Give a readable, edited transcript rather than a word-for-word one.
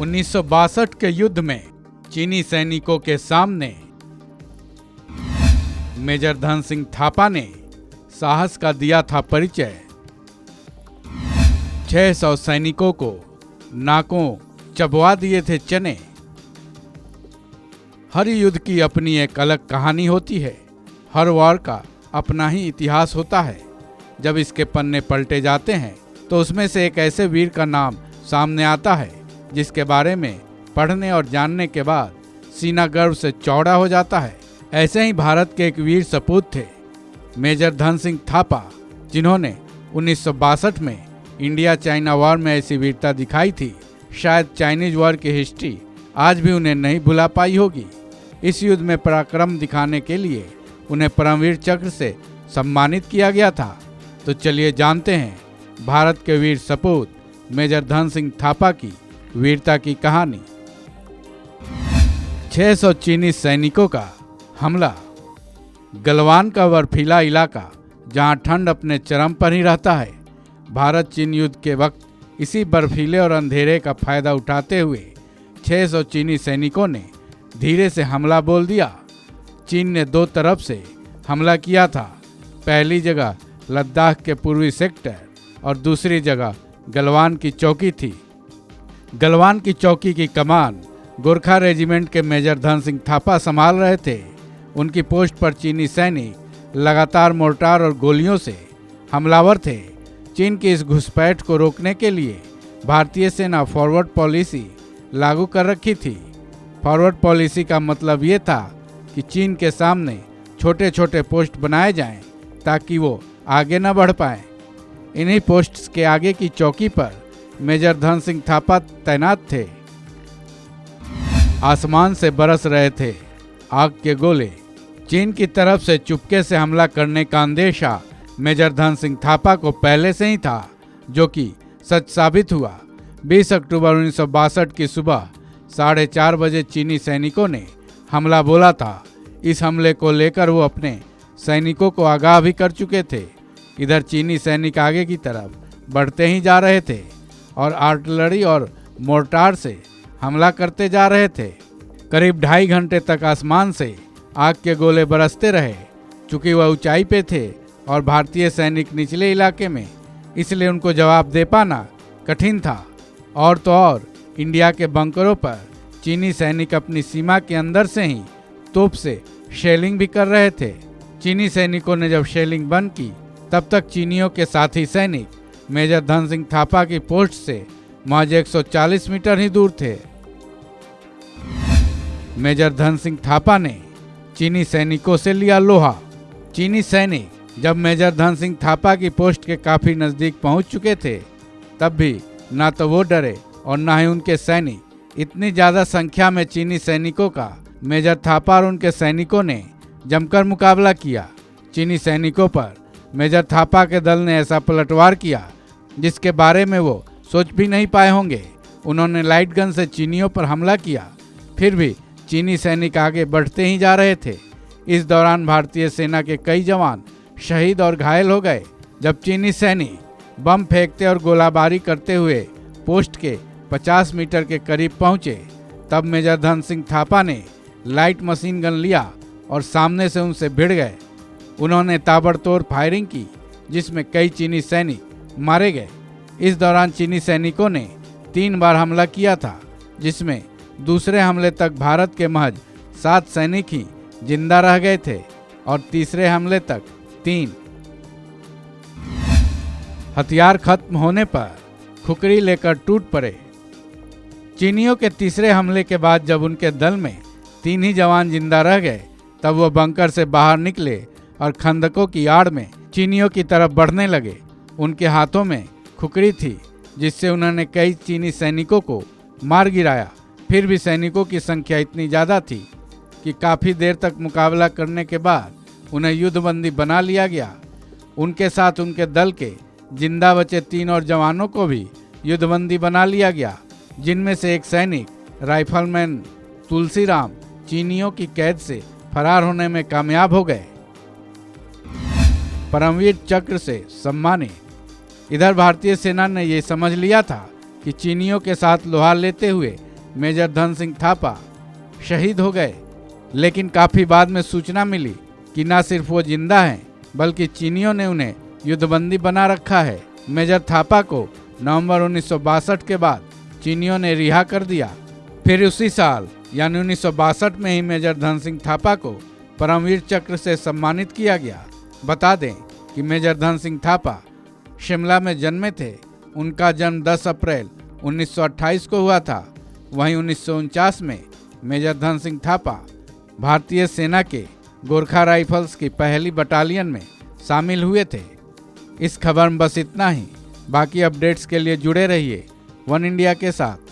1962 के युद्ध में चीनी सैनिकों के सामने मेजर धन सिंह थापा ने साहस का दिया था परिचय। 600 सैनिकों को नाकों चबवा दिए थे चने। हर युद्ध की अपनी एक अलग कहानी होती है। हर वॉर का अपना ही इतिहास होता है। जब इसके पन्ने पलटे जाते हैं तो उसमें से एक ऐसे वीर का नाम सामने आता है जिसके बारे में पढ़ने और जानने के बाद सीना गर्व से चौड़ा हो जाता है। ऐसे ही भारत के एक वीर सपूत थे मेजर धन सिंह थापा, जिन्होंने 1962 में इंडिया चाइना वॉर में ऐसी वीरता दिखाई थी। शायद चाइनीज वॉर की हिस्ट्री आज भी उन्हें नहीं भुला पाई होगी। इस युद्ध में पराक्रम दिखाने के लिए उन्हें परमवीर चक्र से सम्मानित किया गया था। तो चलिए जानते हैं भारत के वीर सपूत मेजर धन सिंह थापा की वीरता की कहानी। 600 चीनी सैनिकों का हमला। गलवान का बर्फीला इलाका, जहां ठंड अपने चरम पर ही रहता है। भारत चीन युद्ध के वक्त इसी बर्फीले और अंधेरे का फायदा उठाते हुए 600 चीनी सैनिकों ने धीरे से हमला बोल दिया। चीन ने दो तरफ से हमला किया था। पहली जगह लद्दाख के पूर्वी सेक्टर और दूसरी जगह गलवान की चौकी थी। गलवान की चौकी की कमान गोरखा रेजिमेंट के मेजर धन सिंह थापा संभाल रहे थे। उनकी पोस्ट पर चीनी सैनिक लगातार मोर्टार और गोलियों से हमलावर थे। चीन की इस घुसपैठ को रोकने के लिए भारतीय सेना फॉरवर्ड पॉलिसी लागू कर रखी थी। फॉरवर्ड पॉलिसी का मतलब ये था कि चीन के सामने छोटे छोटे पोस्ट बनाए जाएं ताकि वो आगे न बढ़ पाएं। इन्हीं पोस्ट्स के आगे की चौकी पर मेजर धन सिंह थापा तैनात थे। आसमान से बरस रहे थे आग के गोले। चीन की तरफ से चुपके से हमला करने का अंदेशा मेजर धन सिंह थापा को पहले से ही था, जो कि सच साबित हुआ। 20 अक्टूबर 1962 की सुबह 4:30 बजे चीनी सैनिकों ने हमला बोला था। इस हमले को लेकर वो अपने सैनिकों को आगाह भी कर चुके थे। इधर चीनी सैनिक आगे की तरफ बढ़ते ही जा रहे थे और आर्टिलरी और मोर्टार से हमला करते जा रहे थे। करीब 2.5 घंटे तक आसमान से आग के गोले बरसते रहे। चूंकि वह ऊंचाई पे थे और भारतीय सैनिक निचले इलाके में, इसलिए उनको जवाब दे पाना कठिन था। और तो और इंडिया के बंकरों पर चीनी सैनिक अपनी सीमा के अंदर से ही तोप से शेलिंग भी कर रहे थे। चीनी सैनिकों ने जब शेलिंग बंद की, तब तक चीनियों के साथी सैनिक मेजर धन सिंह थापा की पोस्ट से महज 140 मीटर ही दूर थे। मेजर धन सिंह थापा ने चीनी सैनिकों से लिया लोहा। चीनी सैनिक जब मेजर धन सिंह थापा की पोस्ट के काफी नजदीक पहुंच चुके थे, तब भी ना तो वो डरे और ना ही उनके सैनिक। इतनी ज्यादा संख्या में चीनी सैनिकों का मेजर थापा और उनके सैनिकों ने जमकर मुकाबला किया। चीनी सैनिकों पर मेजर थापा के दल ने ऐसा पलटवार किया जिसके बारे में वो सोच भी नहीं पाए होंगे। उन्होंने लाइट गन से चीनियों पर हमला किया। फिर भी चीनी सैनिक आगे बढ़ते ही जा रहे थे। इस दौरान भारतीय सेना के कई जवान शहीद और घायल हो गए। जब चीनी सैनिक बम फेंकते और गोलाबारी करते हुए पोस्ट के 50 मीटर के करीब पहुंचे, तब मेजर धन सिंह थापा ने लाइट मशीन गन लिया और सामने से उनसे भिड़ गए। उन्होंने ताबड़तोड़ फायरिंग की, जिसमें कई चीनी सैनिक मारे गए। इस दौरान चीनी सैनिकों ने 3 बार हमला किया था, जिसमें दूसरे हमले तक भारत के महज 7 सैनिक ही जिंदा रह गए थे और तीसरे हमले तक 3। हथियार खत्म होने पर खुकरी लेकर टूट पड़े। चीनियों के तीसरे हमले के बाद जब उनके दल में 3 ही जवान जिंदा रह गए, तब वो बंकर से बाहर निकले और खंदकों की आड़ में चीनियों की तरफ बढ़ने लगे। उनके हाथों में खुकरी थी, जिससे उन्होंने कई चीनी सैनिकों को मार गिराया। फिर भी सैनिकों की संख्या इतनी ज़्यादा थी कि काफ़ी देर तक मुकाबला करने के बाद उन्हें युद्धबंदी बना लिया गया। उनके साथ उनके दल के जिंदा बचे 3 और जवानों को भी युद्धबंदी बना लिया गया, जिनमें से एक सैनिक राइफलमैन तुलसीराम चीनियों की कैद से फरार होने में कामयाब हो गए। परमवीर चक्र से सम्मानित। इधर भारतीय सेना ने ये समझ लिया था कि चीनियों के साथ लोहा लेते हुए मेजर धन सिंह थापा शहीद हो गए, लेकिन काफ़ी बाद में सूचना मिली कि न सिर्फ वो जिंदा हैं बल्कि चीनियों ने उन्हें युद्धबंदी बना रखा है। मेजर थापा को नवंबर 1962 के बाद चीनियों ने रिहा कर दिया। फिर उसी साल यानी 1962 में ही मेजर धन सिंह थापा को परमवीर चक्र से सम्मानित किया गया। बता दें कि मेजर धन सिंह थापा शिमला में जन्मे थे। उनका जन्म 10 अप्रैल 1928 को हुआ था। वहीं 1949 में मेजर धन सिंह थापा भारतीय सेना के गोरखा राइफल्स की पहली बटालियन में शामिल हुए थे। इस खबर में बस इतना ही। बाकी अपडेट्स के लिए जुड़े रहिए वन इंडिया के साथ।